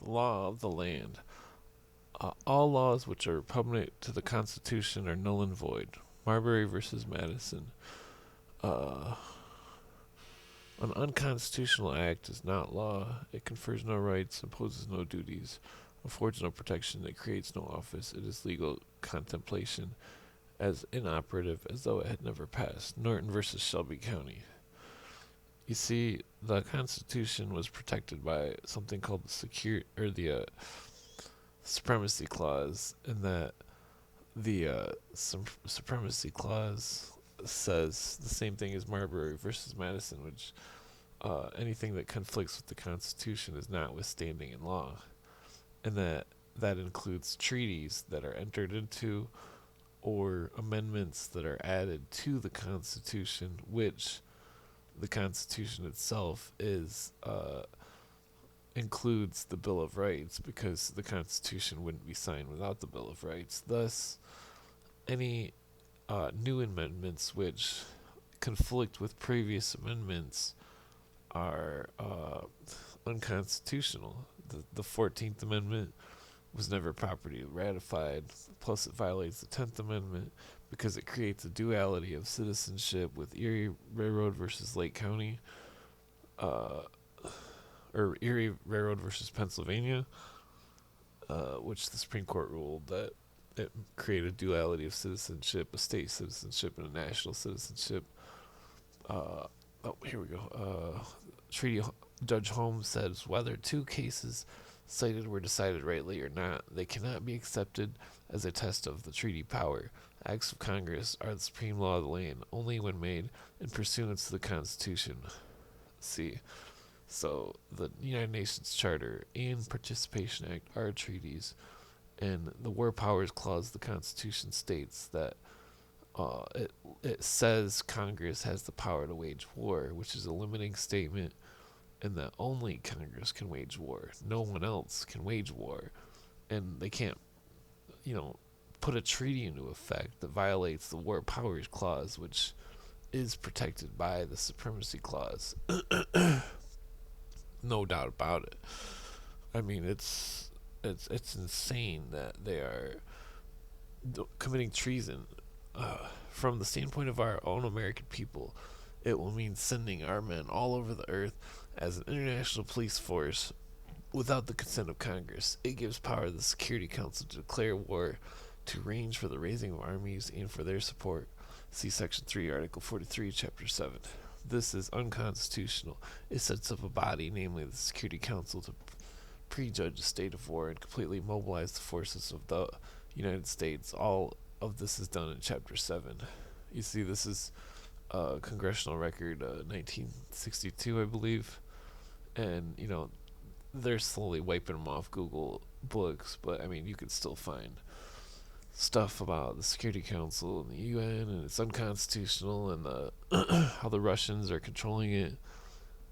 The law of the land. All laws which are repugnant to the Constitution are null and void. Marbury versus Madison. Uh, an unconstitutional act is not law. It confers no rights, imposes no duties, affords no protection, it creates no office. It is legal contemplation, as inoperative as though it had never passed. Norton versus Shelby County. You see, the Constitution was protected by something called the Supremacy Clause, in that the Supremacy Clause says the same thing as Marbury versus Madison, which anything that conflicts with the Constitution is notwithstanding in law, and that includes treaties that are entered into or amendments that are added to the Constitution, which the Constitution itself is includes the Bill of Rights, because the Constitution wouldn't be signed without the Bill of Rights. Thus, any new amendments which conflict with previous amendments are unconstitutional. The 14th Amendment was never properly ratified, plus it violates the 10th Amendment because it creates a duality of citizenship with Erie Railroad versus Lake County, or Erie Railroad versus Pennsylvania, which the Supreme Court ruled that it created duality of citizenship, a state citizenship and a national citizenship. Here we go. Treaty Judge Holmes says whether two cases cited were decided rightly or not, they cannot be accepted as a test of the treaty power. Acts of Congress are the supreme law of the land only when made in pursuance to the Constitution. See, so the United Nations Charter and Participation Act are treaties, and the War Powers Clause of the Constitution states that it says Congress has the power to wage war, which is a limiting statement, and that only Congress can wage war. No one else can wage war, and they can't, put a treaty into effect that violates the War Powers Clause, which is protected by the Supremacy Clause. No doubt about it. I mean, it's insane that they are committing treason. From the standpoint of our own American people, it will mean sending our men all over the earth as an international police force without the consent of Congress. It gives power to the Security Council to declare war, to arrange for the raising of armies and for their support. See Section 3, Article 43, Chapter 7. This is unconstitutional. It sets up a body, namely the Security Council, to prejudge a state of war and completely mobilize the forces of the United States. All of this is done in Chapter 7. You see, this is Congressional Record 1962, I believe. And, they're slowly wiping them off Google books, but, I mean, you could still find stuff about the Security Council and the UN, and it's unconstitutional, and how the Russians are controlling it,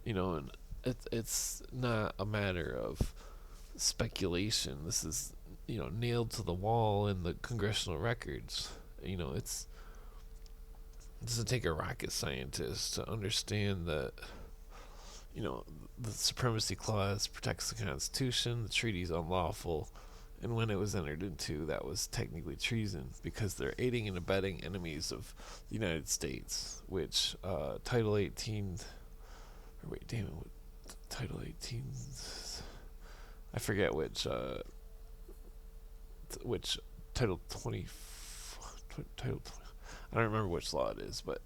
and it's not a matter of speculation. This is, nailed to the wall in the congressional records. It doesn't take a rocket scientist to understand that, the Supremacy Clause protects the Constitution, the treaty is unlawful, and when it was entered into, that was technically treason because they're aiding and abetting enemies of the United States, which Title 18, or wait, damn it, what, Title 18, I forget which Title 20, Title 20, I don't remember which law it is, but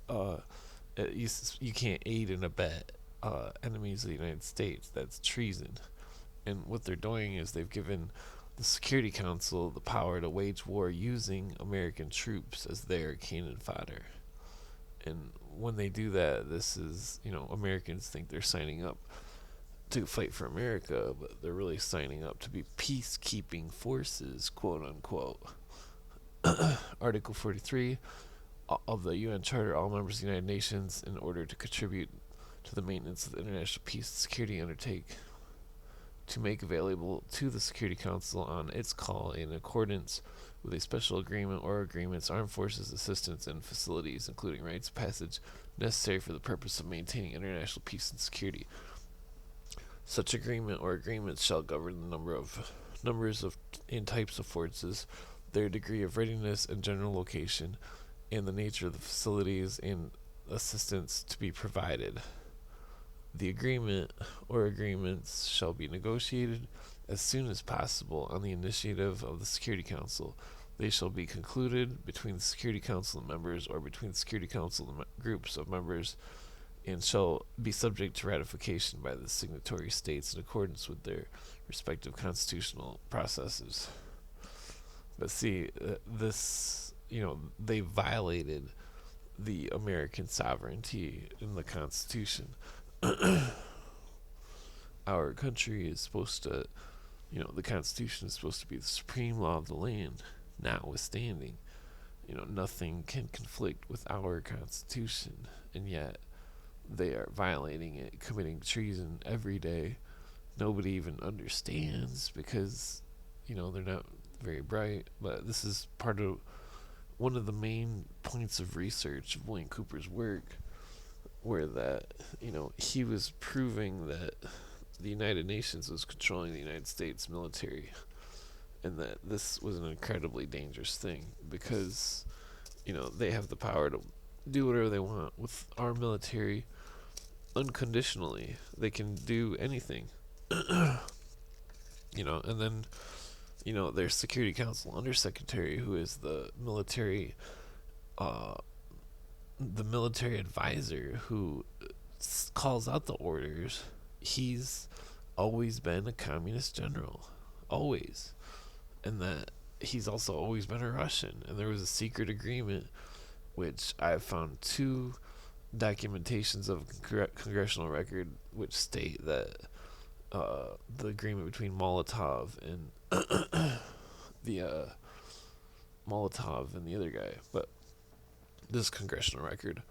you can't aid and abet enemies of the United States. That's treason. And what they're doing is they've given the Security Council the power to wage war using American troops as their cannon fodder. And when they do that, this is, Americans think they're signing up to fight for America, but they're really signing up to be peacekeeping forces, quote unquote. Article 43 of the UN Charter, all members of the United Nations, in order to contribute to the maintenance of the international peace and security, undertake to make available to the Security Council on its call, in accordance with a special agreement or agreements, armed forces assistance and facilities, including rites of passage necessary for the purpose of maintaining international peace and security. Such agreement or agreements shall govern the numbers of and types of forces, their degree of readiness and general location, and the nature of the facilities and assistance to be provided. The agreement or agreements shall be negotiated as soon as possible on the initiative of the Security Council. They shall be concluded between the Security Council and members or between the Security Council and groups of members and shall be subject to ratification by the signatory states in accordance with their respective constitutional processes. But see, they violated the American sovereignty in the Constitution. Our country is supposed to, the Constitution is supposed to be the supreme law of the land. Notwithstanding, nothing can conflict with our Constitution, and yet they are violating it, committing treason every day. Nobody even understands because, they're not very bright. But this is part of one of the main points of research of William Cooper's work, where that, he was proving that the United Nations was controlling the United States military, and that this was an incredibly dangerous thing because, they have the power to do whatever they want with our military unconditionally. They can do anything. And then, their Security Council Undersecretary, who is the military advisor who calls out the orders. He's always been a communist general. Always. And that he's also always been a Russian. And there was a secret agreement, which I found two documentations of congressional record which state that the agreement between Molotov and the Molotov and the other guy. But this congressional record,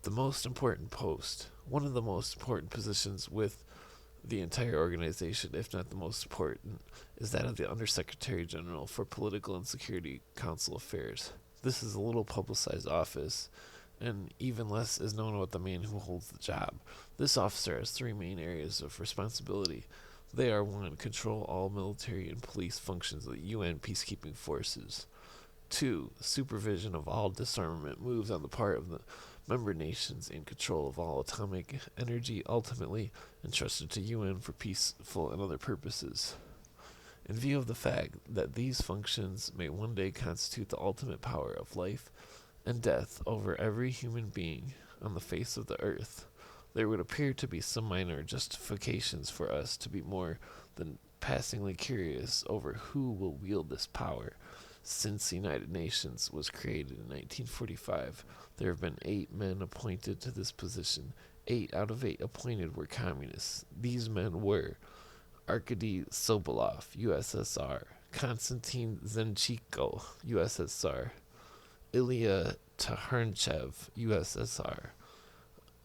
the most important post, one of the most important positions with the entire organization, if not the most important, is that of the Undersecretary General for Political and Security Council Affairs. This is a little publicized office, and even less is known about the man who holds the job. This officer has three main areas of responsibility. They are: 1. Control all military and police functions of the UN peacekeeping forces. 2. Supervision of all disarmament moves on the part of the member nations and control of all atomic energy ultimately entrusted to UN for peaceful and other purposes. In view of the fact that these functions may one day constitute the ultimate power of life and death over every human being on the face of the earth, there would appear to be some minor justifications for us to be more than passingly curious over who will wield this power. Since the United Nations was created in 1945, there have been 8 men appointed to this position. 8 out of 8 appointed were communists. These men were Arkady Sobolov, USSR; Konstantin Zenchiko, USSR; Ilya Taharnchev, USSR;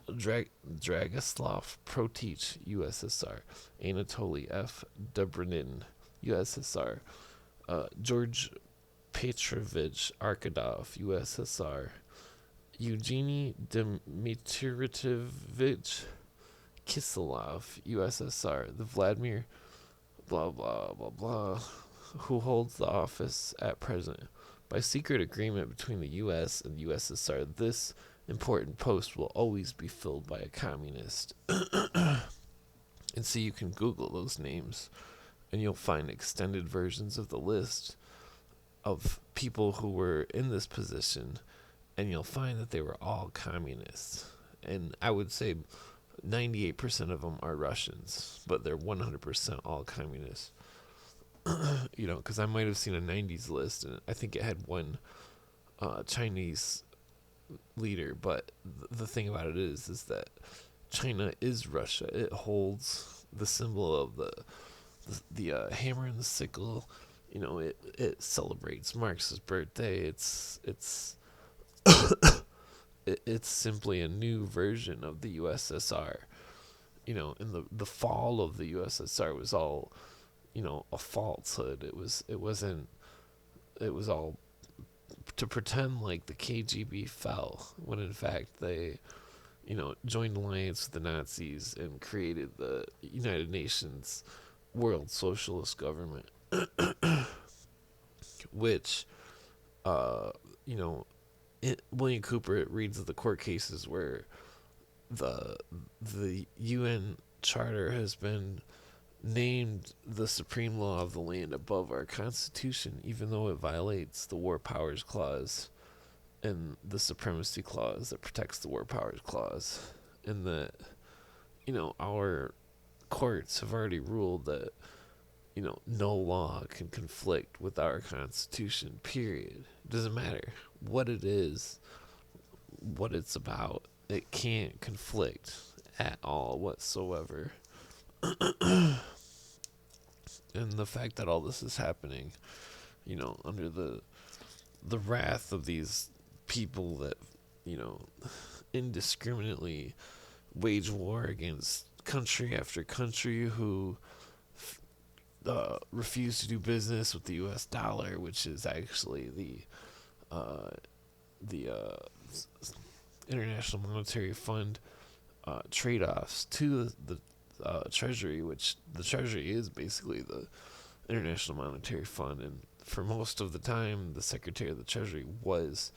Dragislav Protich, USSR; Anatoly F. Dobrynin, USSR; George Petrovich Arkadov, USSR; Eugeny Dmitrievich Kisilov, USSR; the Vladimir blah blah blah blah, who holds the office at present. By secret agreement between the U.S. and the USSR, this important post will always be filled by a communist. And so you can Google those names, and you'll find extended versions of the list of people who were in this position, and you'll find that they were all communists. And I would say 98% of them are Russians, but they're 100% all communists. Because I might have seen a 90s list, and I think it had one Chinese leader, but the thing about it is that China is Russia. It holds the symbol of the hammer and the sickle. It celebrates Marx's birthday. It's it's simply a new version of the USSR. And the fall of the USSR was all, a falsehood. It was all to pretend like the KGB fell, when in fact they, joined alliance with the Nazis and created the United Nations World Socialist Government, which, uh, you know, William Cooper reads the court cases where the the UN Charter has been named the supreme law of the land above our Constitution, even though it violates the War Powers Clause and the Supremacy Clause that protects the War Powers Clause, and that our courts have already ruled that no law can conflict with our Constitution. Period. It doesn't matter what it is, what it's about. It can't conflict at all whatsoever. And the fact that all this is happening, under the wrath of these people that, you know, indiscriminately wage war against country after country who refuse to do business with the U.S. dollar, which is actually the International Monetary Fund trade-offs to the Treasury, which the Treasury is basically the International Monetary Fund, and for most of the time, the Secretary of the Treasury was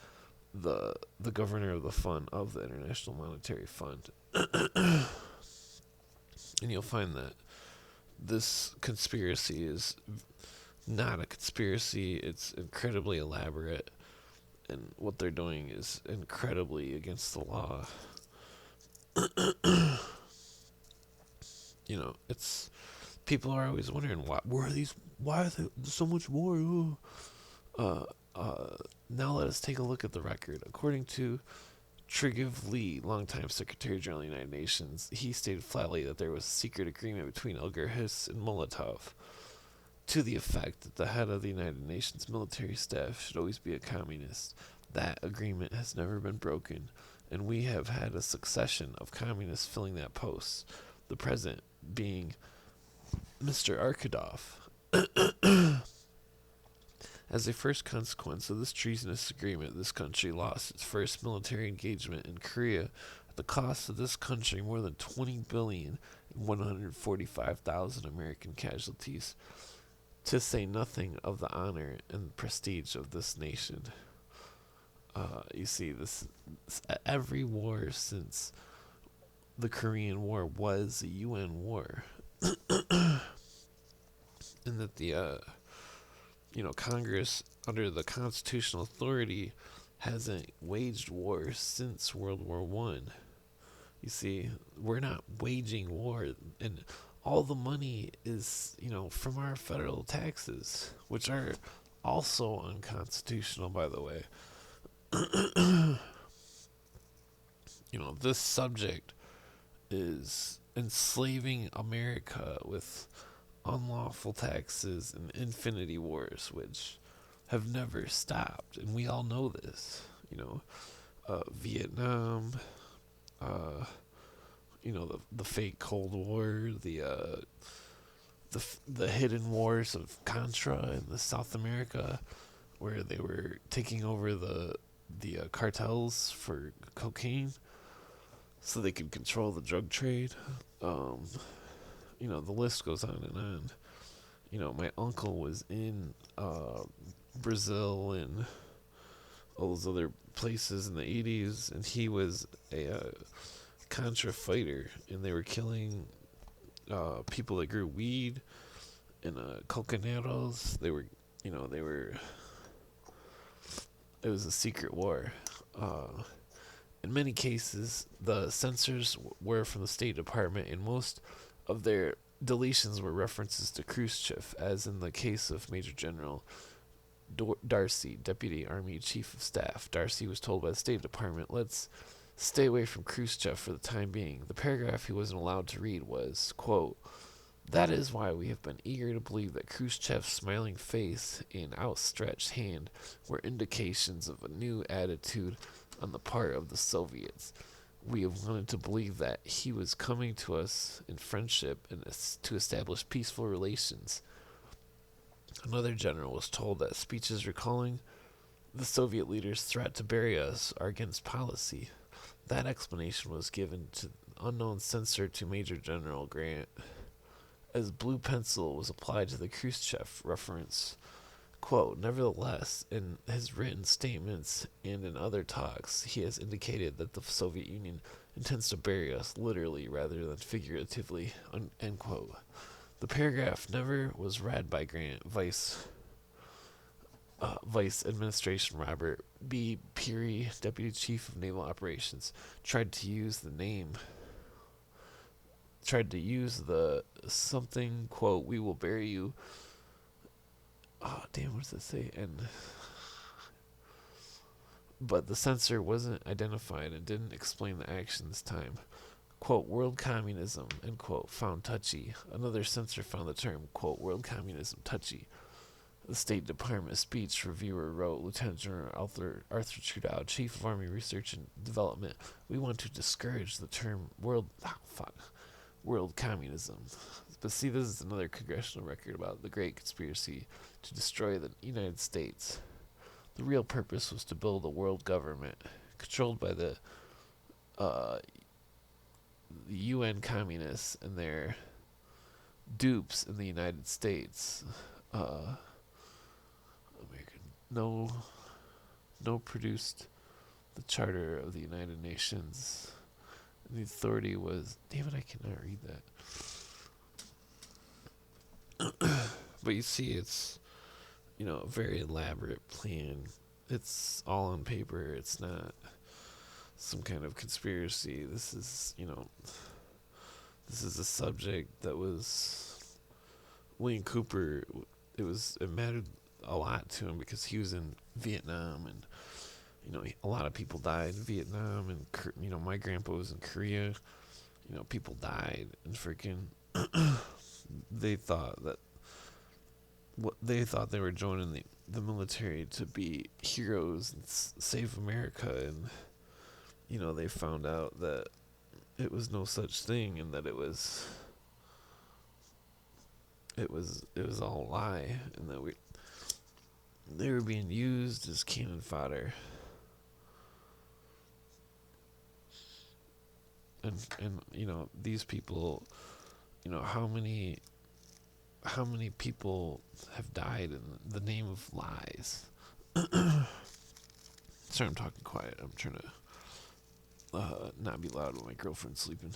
the governor of the fund of the International Monetary Fund. And you'll find that this conspiracy is not a conspiracy. It's incredibly elaborate, and what they're doing is incredibly against the law. It's people are always wondering why are there so much war? Ooh. Now let us take a look at the record. According to Trigiv Lee, longtime Secretary General of the United Nations, he stated flatly that there was a secret agreement between Elgar Hiss and Molotov to the effect that the head of the United Nations military staff should always be a communist. That agreement has never been broken, and we have had a succession of communists filling that post, the present being Mr. Arkadov. As a first consequence of this treasonous agreement, this country lost its first military engagement in Korea at the cost of this country more than 20 billion and 145,000 American casualties, to say nothing of the honor and prestige of this nation. You see, this every war since the Korean War was a UN war, and that the Congress, under the constitutional authority, hasn't waged war since World War One. You see, we're not waging war, and all the money is, from our federal taxes, which are also unconstitutional, by the way. This subject is enslaving America with unlawful taxes and infinity wars, which have never stopped, and we all know this. Vietnam, the fake Cold War, the hidden wars of Contra in the South America, where they were taking over the cartels for cocaine, so they could control the drug trade. The list goes on and on. My uncle was in Brazil and all those other places in the 80s, and he was a Contra fighter, and they were killing people that grew weed and coconeros. It was a secret war. In many cases, the censors were from the State Department, and most of their deletions were references to Khrushchev, as in the case of Major General Darcy, Deputy Army Chief of Staff. Darcy was told by the State Department, let's stay away from Khrushchev for the time being. The paragraph he wasn't allowed to read was, quote, that is why we have been eager to believe that Khrushchev's smiling face and outstretched hand were indications of a new attitude on the part of the Soviets. We have wanted to believe that he was coming to us in friendship and to establish peaceful relations. Another general was told that speeches recalling the Soviet leader's threat to bury us are against policy. That explanation was given to unknown censor to Major General Grant as blue pencil was applied to the Khrushchev reference. Quote, nevertheless, in his written statements and in other talks, he has indicated that the Soviet Union intends to bury us literally rather than figuratively, end quote. The paragraph never was read by Grant. Vice Administration Robert B. Peary, Deputy Chief of Naval Operations, tried to use the something, quote, we will bury you. Oh, damn, what does it say? But the censor wasn't identified and didn't explain the action this time. Quote, world communism, end quote, found touchy. Another censor found the term, quote, world communism touchy. The State Department speech reviewer wrote, Lieutenant General Arthur Trudeau, Chief of Army Research and Development, we want to discourage the term world communism. But see, this is another congressional record about the great conspiracy to destroy the United States. The real purpose was to build a world government controlled by the UN communists and their dupes in the United States. No produced the Charter of the United Nations. And the authority was, damn it, I cannot read that. But you see, it's, a very elaborate plan. It's all on paper. It's not some kind of conspiracy. This is, this is a subject that was William Cooper. It mattered a lot to him because he was in Vietnam, and a lot of people died in Vietnam, and my grandpa was in Korea. People died, and freaking they thought they were joining the military to be heroes and save America, and they found out that it was no such thing, and that it was all a lie, and that they were being used as cannon fodder. And these people, how many people have died in the name of lies? Sorry, I'm talking quiet. I'm trying to not be loud when my girlfriend's sleeping.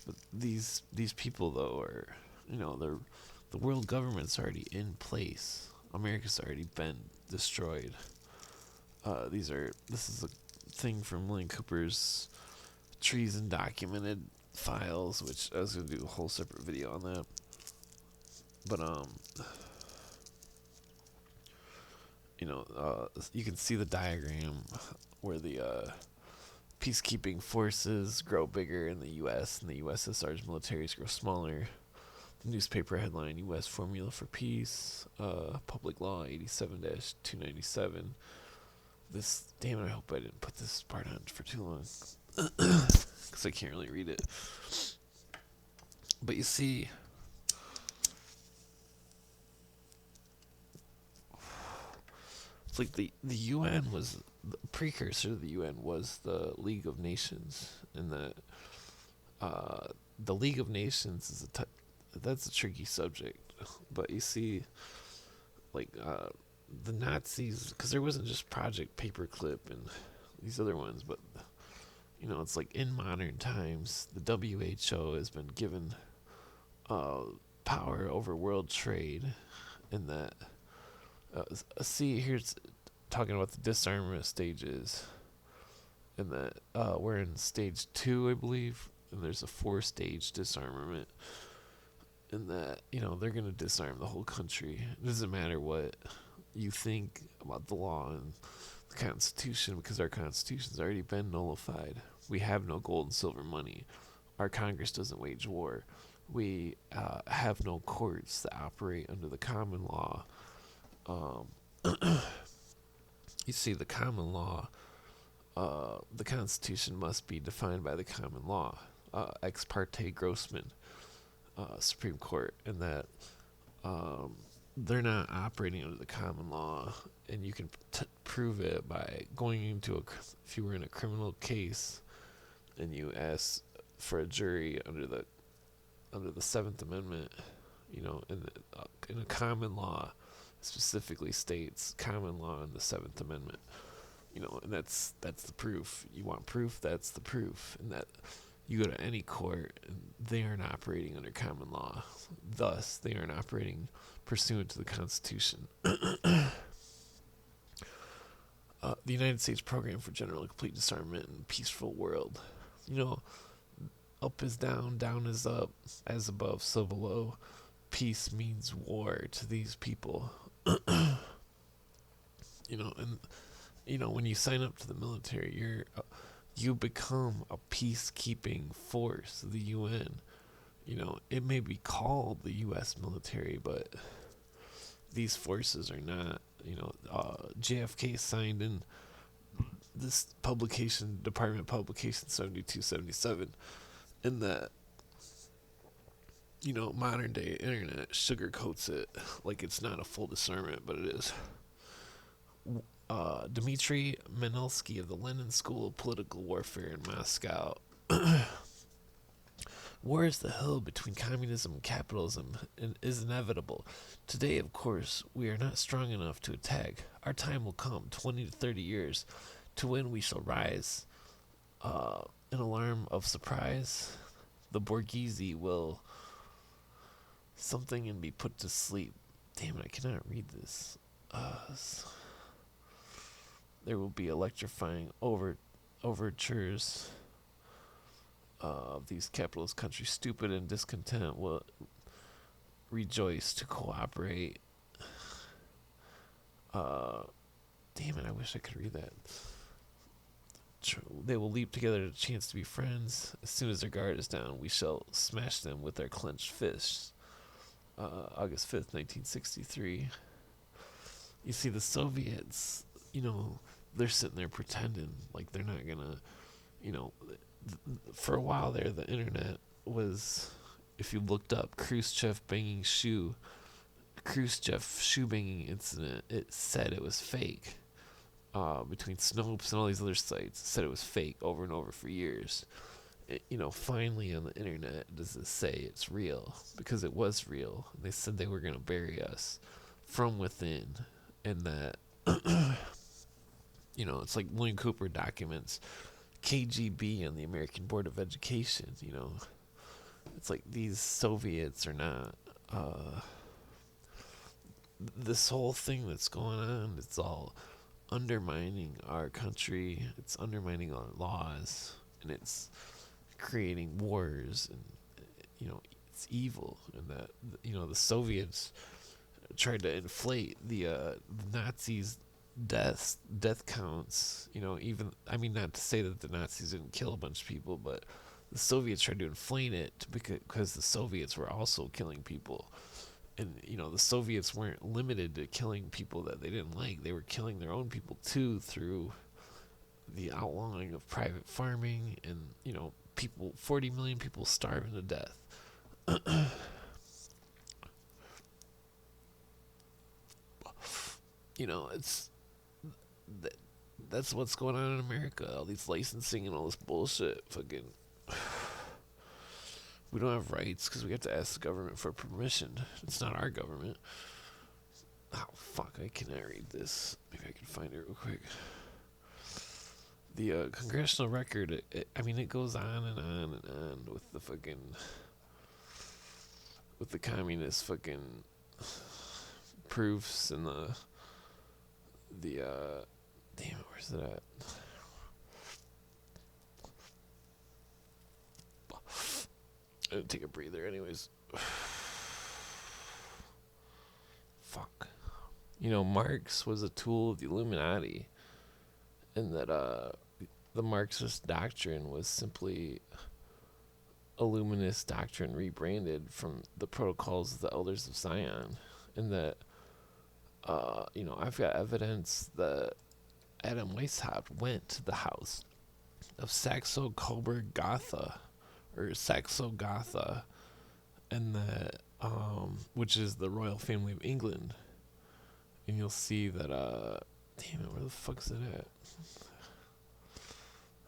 But these people, though, are, the world government's already in place. America's already been destroyed. This is a thing from William Cooper's Treason Documented Files, which I was going to do a whole separate video on that. But, you can see the diagram where the peacekeeping forces grow bigger in the U.S. and the USSR's militaries grow smaller. The newspaper headline, U.S. Formula for Peace, Public Law 87-297. Damn it, I hope I didn't put this part on for too long. Because I can't really read it. But you see, it's like the UN was, the precursor to the UN was the League of Nations, and the League of Nations is that's a tricky subject. But you see, the Nazis, because there wasn't just Project Paperclip and these other ones, but it's like in modern times, the WHO has been given power over world trade, and that see, here's talking about the disarmament stages, and that we're in stage 2, I believe, and there's a 4-stage disarmament, and that they're gonna disarm the whole country. It doesn't matter what you think about the law and the Constitution, because our Constitution's already been nullified. We have no gold and silver money. Our Congress doesn't wage war. We have no courts that operate under the common law. You see, the common law, the Constitution must be defined by the common law. Ex parte Grossman, Supreme Court, and that they're not operating under the common law, and you can prove it by going into if you were in a criminal case and you ask for a jury under the Seventh Amendment, in a common law, specifically states common law in the Seventh Amendment, and that's the proof. You want proof? That's the proof, and that you go to any court, and they aren't operating under common law. Thus, they aren't operating pursuant to the Constitution. The United States Program for General and Complete Disarmament in a Peaceful World. Up is down, down is up, as above, so below. Peace means war to these people. And when you sign up to the military, you become a peacekeeping force, the UN. It may be called the U.S. military, but these forces are not. JFK signed in this publication, Department Publication 7277, in that, modern day internet sugarcoats it like it's not a full discernment, but it is. Dmitry Menelsky of the Lenin School of Political Warfare in Moscow. War is the hill between communism and capitalism and is inevitable. Today, of course, we are not strong enough to attack. Our time will come, 20 to 30 years, to when we shall rise. An alarm of surprise. The bourgeoisie will something and be put to sleep. Damn it, I cannot read this. There will be electrifying overtures of these capitalist countries. Stupid and discontent will rejoice to cooperate. Damn it, I wish I could read that. They will leap together to chance to be friends. As soon as their guard is down, we shall smash them with our clenched fists. August 5th, 1963. You see, the Soviets, they're sitting there pretending like they're not gonna, for a while there, the internet was, if you looked up Khrushchev shoe banging incident, it said it was fake. Between Snopes and all these other sites, it said it was fake over and over for years. Finally on the internet does it say it's real, because it was real. They said they were going to bury us from within, and that, it's like William Cooper documents KGB and the American Board of Education. It's like these Soviets are not, this whole thing that's going on, it's all undermining our country, it's undermining our laws, and it's creating wars, and it's evil. And that the Soviets tried to inflate the Nazis' death counts. Even, not to say that the Nazis didn't kill a bunch of people, but the Soviets tried to inflate it because the Soviets were also killing people. And, the Soviets weren't limited to killing people that they didn't like. They were killing their own people, too, through the outlawing of private farming and, 40 million people starving to death. That's what's going on in America. All these licensing and all this bullshit. Fucking... We don't have rights because we have to ask the government for permission. It's not our government. Oh, fuck, I cannot read this. Maybe I can find it real quick. The congressional record, it goes on and on and on with the fucking... with the communist fucking proofs and the damn it, where's it at? Take a breather anyways. Fuck. Marx was a tool of the Illuminati, and that the Marxist doctrine was simply Illuminist doctrine rebranded from the protocols of the Elders of Zion. And that I've got evidence that Adam Weishaupt went to the house of Saxo Coburg Gotha, or Saxo Gotha, and that which is the royal family of England. And you'll see that, damn it, where the fuck is it at?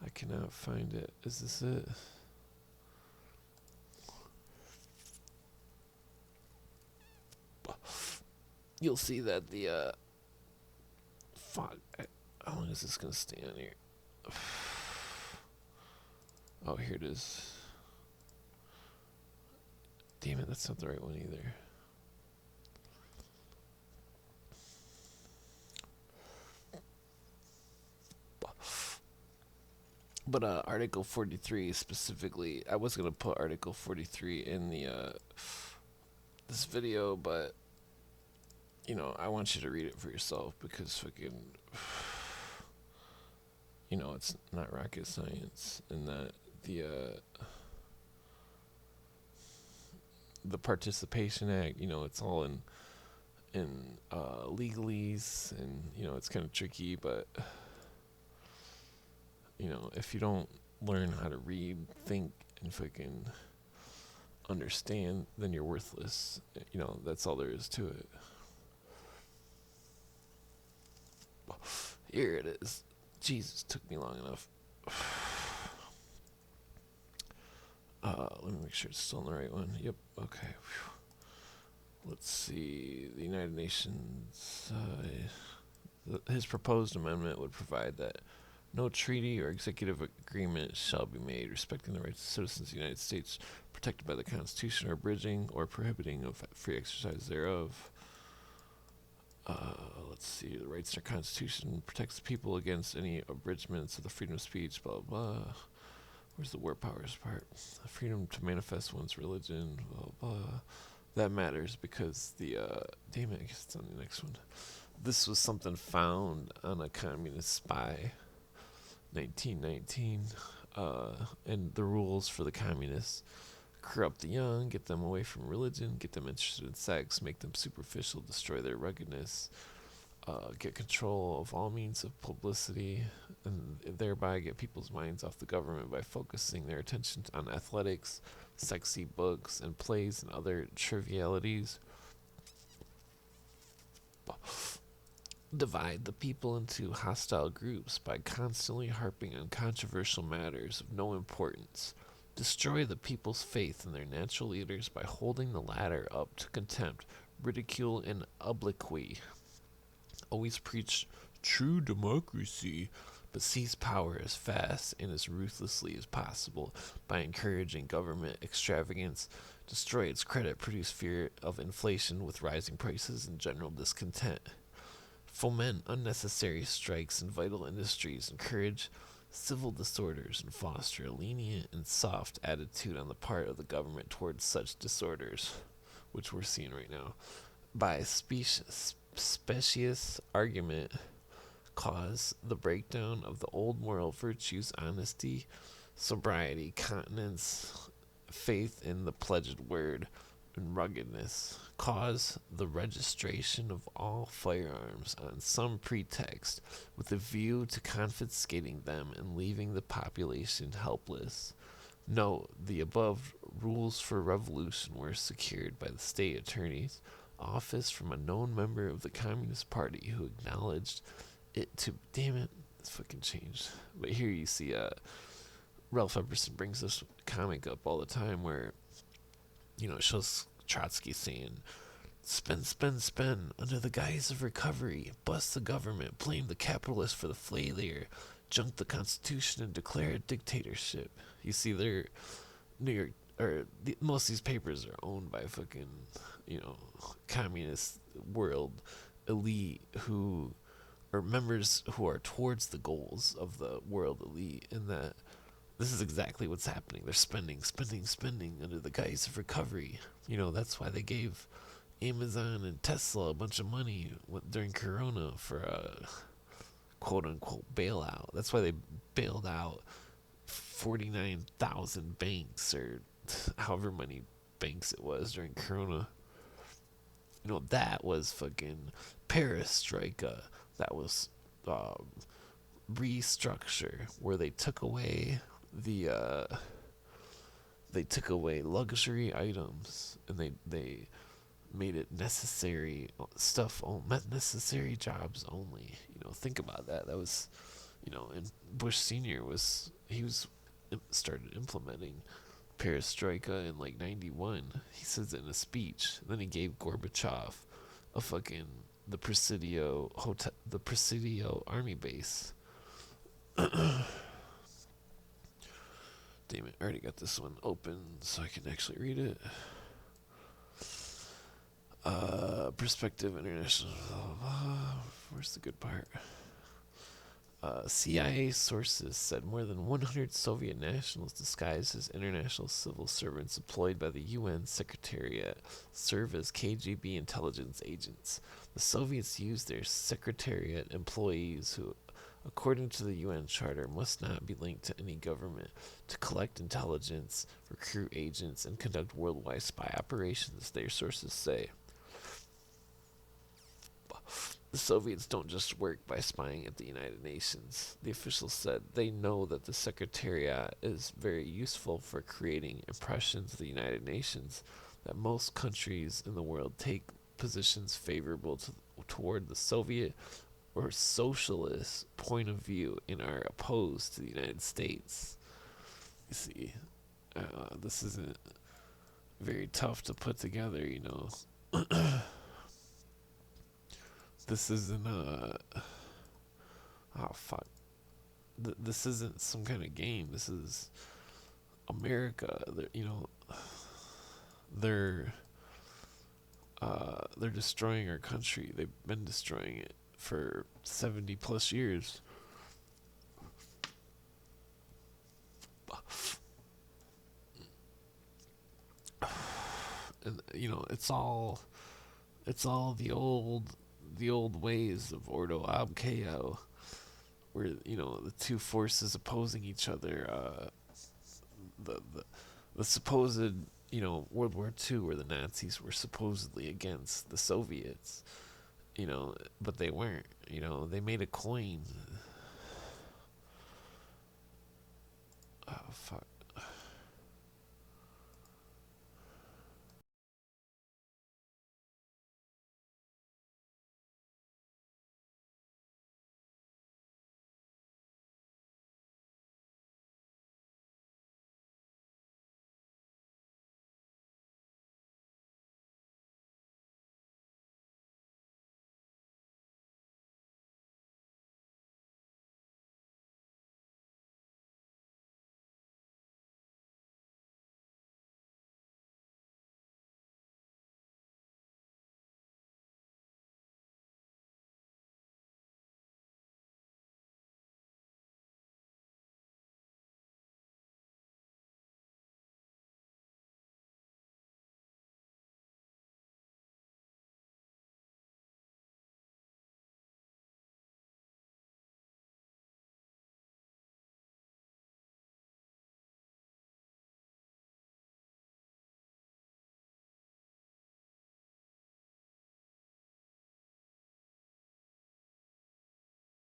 I cannot find it. Is this it? You'll see that the, fuck, how long is this gonna stay on here? Oh, here it is. Damn it, that's not the right one either. But Article 43 specifically, I was gonna put Article 43 in the this video, but you know, I want you to read it for yourself because fucking, you know, it's not rocket science, and that the Participation Act, you know, it's all in legalese, and you know, it's kind of tricky, but you know, if you don't learn how to read, think, and fucking understand, then you're worthless. You know, that's all there is to it. Here it is. Jesus, took me long enough. Let me make sure it's still on the right one. Yep, okay. Let's see. The United Nations, his proposed amendment would provide that no treaty or executive agreement shall be made respecting the rights of citizens of the United States protected by the Constitution or abridging or prohibiting of free exercise thereof. Let's see. The rights of our Constitution protects the people against any abridgments of the freedom of speech, blah, blah, blah. Where's the war powers part? The freedom to manifest one's religion, blah, blah. That matters because damn it, I guess it's on the next one. This was something found on a communist spy, 1919, and the rules for the communists: corrupt the young, get them away from religion, get them interested in sex, make them superficial, destroy their ruggedness, get control of all means of publicity, and thereby get people's minds off the government by focusing their attention on athletics, sexy books, and plays and other trivialities. Divide the people into hostile groups by constantly harping on controversial matters of no importance. Destroy the people's faith in their natural leaders by holding the latter up to contempt, ridicule, and obloquy. Always preach true democracy, but seize power as fast and as ruthlessly as possible by encouraging government extravagance. Destroy its credit, produce fear of inflation with rising prices and general discontent. Foment unnecessary strikes in vital industries, encourage civil disorders, and foster a lenient and soft attitude on the part of the government towards such disorders, which we're seeing right now. By specious argument, cause the breakdown of the old moral virtues, honesty, sobriety, continence, faith in the pledged word, and ruggedness. Cause the registration of all firearms on some pretext with a view to confiscating them and leaving the population helpless. Note, the above rules for revolution were secured by the state attorney's office from a known member of the Communist Party who acknowledged it to... Damn it, it's fucking changed. But here you see, Ralph Epperson brings this comic up all the time where, you know, it shows Trotsky saying, spend, spend, spend, under the guise of recovery, bust the government, blame the capitalists for the failure, junk the Constitution, and declare a dictatorship. You see, they're New York, or most of these papers are owned by fucking, you know, communist world elite who are members who are towards the goals of the world elite, and that this is exactly what's happening. They're spending, spending, spending under the guise of recovery. You know, that's why they gave Amazon and Tesla a bunch of money during Corona for a quote-unquote bailout. That's why they bailed out 49,000 banks, or however many banks it was during Corona. You know, that was fucking perestroika. That was restructure, where they took away luxury items, and they made it necessary necessary jobs only. Think about that. That was, and Bush Senior was started implementing perestroika in like 91. He says it in a speech. Then he gave Gorbachev a fucking the Presidio army base. Damn it, I already got this one open so I can actually read it. Perspective International. Where's the good part? CIA sources said more than 100 Soviet nationals disguised as international civil servants employed by the UN Secretariat serve as KGB intelligence agents. The Soviets used their Secretariat employees, who, according to the UN Charter, must not be linked to any government, to collect intelligence, recruit agents, and conduct worldwide spy operations, their sources say. The Soviets don't just work by spying at the United Nations. The officials said they know that the Secretariat is very useful for creating impressions of the United Nations, that most countries in the world take positions favorable toward the Soviet or socialist point of view and are opposed to the United States. You see, this isn't very tough to put together, This isn't oh fuck. This isn't some kind of game. This is America. They're they're destroying our country. They've been destroying it for 70 plus years. And it's all the old ways of Ordo Ab Chao, where the two forces opposing each other. The supposed World War II, where the Nazis were supposedly against the Soviets, but they weren't. They made a coin. Oh fuck.